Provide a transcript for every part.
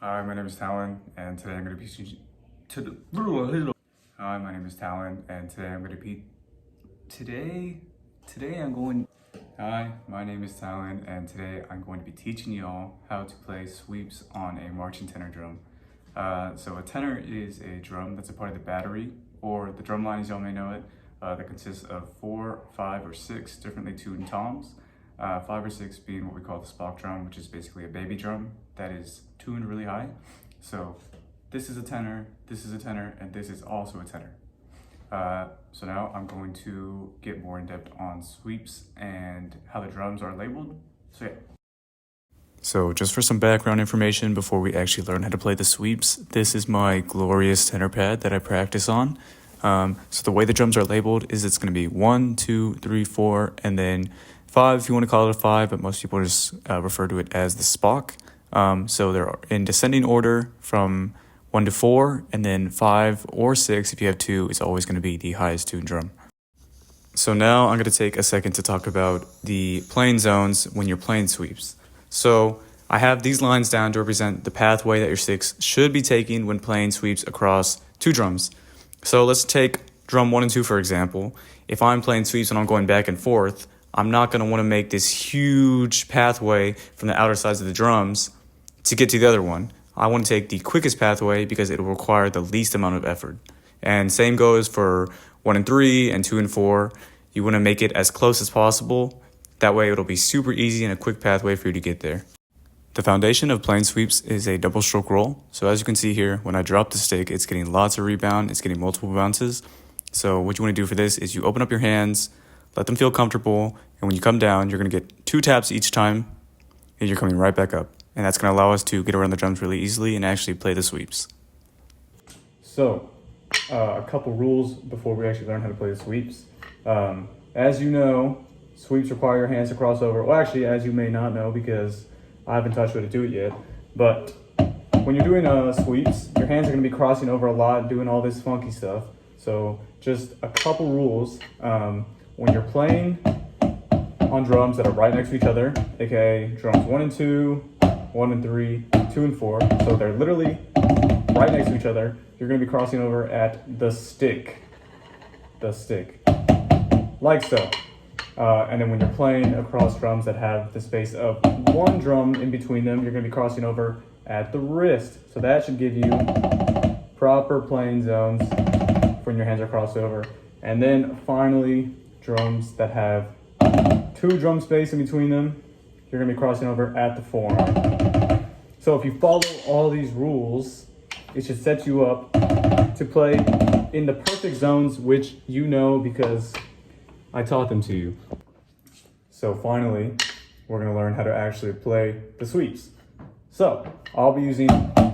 Hi, my name is Talon, and today I'm going to be teaching. Hi, my name is Talon, and today I'm going to be. Hi, my name is Talon, and today I'm going to be teaching y'all how to play sweeps on a marching tenor drum. So a tenor is a drum that's a part of the battery, or the drum line as y'all may know it, that consists of 4, 5, or 6 differently tuned toms. 5 or 6 being what we call the spock drum, which is basically a baby drum that is tuned really high. So this is a tenor, this is a tenor, and this is also a tenor. So now I'm going to get more in depth on sweeps and how the drums are labeled. So yeah. So just for some background information before we actually learn how to play the sweeps, this is my glorious tenor pad that I practice on. So the way the drums are labeled is it's going to be 1, 2, 3, 4, and then 5 if you want to call it a 5, but most people just refer to it as the spock. So they're in descending order from 1 to 4, and then 5 or 6 if you have 2 is always going to be the highest tuned drum. So now I'm going to take a second to talk about the playing zones when you're playing sweeps. So I have these lines down to represent the pathway that your sticks should be taking when playing sweeps across 2 drums. So let's take drum 1 and 2 for example. If I'm playing sweeps and I'm going back and forth, I'm not going to want to make this huge pathway from the outer sides of the drums to get to the other one. I want to take the quickest pathway because it will require the least amount of effort. And same goes for 1 and 3 and 2 and 4. You want to make it as close as possible. That way it'll be super easy and a quick pathway for you to get there. The foundation of playing sweeps is a double stroke roll. So as you can see here, when I drop the stick, it's getting lots of rebound. It's getting multiple bounces. So what you want to do for this is you open up your hands, let them feel comfortable, and when you come down, you're going to get 2 taps each time, and you're coming right back up. And that's going to allow us to get around the drums really easily and actually play the sweeps. So, a couple rules before we actually learn how to play the sweeps. As you know, sweeps require your hands to cross over. Well, actually, as you may not know, because I haven't taught you how to do it yet, but when you're doing sweeps, your hands are going to be crossing over a lot, doing all this funky stuff. So, just a couple rules. When you're playing on drums that are right next to each other, aka drums 1 and 2, 1 and 3, 2 and 4, so they're literally right next to each other, you're going to be crossing over at the stick, like so. And then when you're playing across drums that have the space of 1 drum in between them, you're going to be crossing over at the wrist. So that should give you proper playing zones when your hands are crossed over. And then finally, drums that have 2 drum space in between them, you're going to be crossing over at the forearm. So if you follow all these rules, it should set you up to play in the perfect zones, which you know because I taught them to you. So finally, we're going to learn how to actually play the sweeps. So I'll be using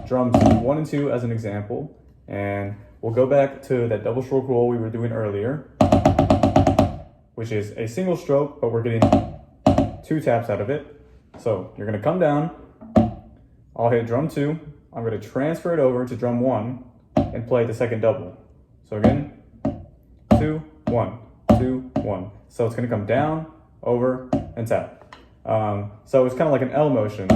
drums 1 and 2 as an example, and we'll go back to that double stroke roll we were doing earlier, which is a single stroke, but we're getting 2 taps out of it. So you're gonna come down, I'll hit drum 2, I'm gonna transfer it over to drum 1 and play the second double. So again, 2, 1, 2, 1. So it's gonna come down, over, and tap. So it's kind of like an L motion.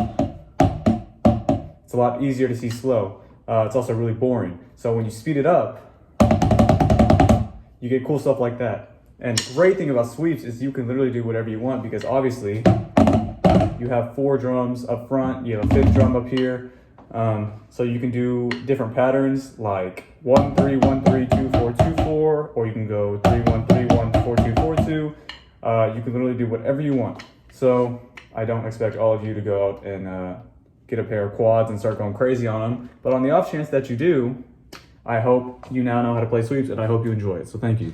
It's a lot easier to see slow. It's also really boring. So when you speed it up, you get cool stuff like that. And the great thing about sweeps is you can literally do whatever you want because obviously you have 4 drums up front, you have a 5th drum up here. So you can do different patterns like 1, 3, 1, 3, 2, 4, 2, 4, or you can go 3, 1, 3, 1, 4, 2, 4, 2. You can literally do whatever you want. So I don't expect all of you to go out and get a pair of quads and start going crazy on them. But on the off chance that you do, I hope you now know how to play sweeps and I hope you enjoy it. So thank you.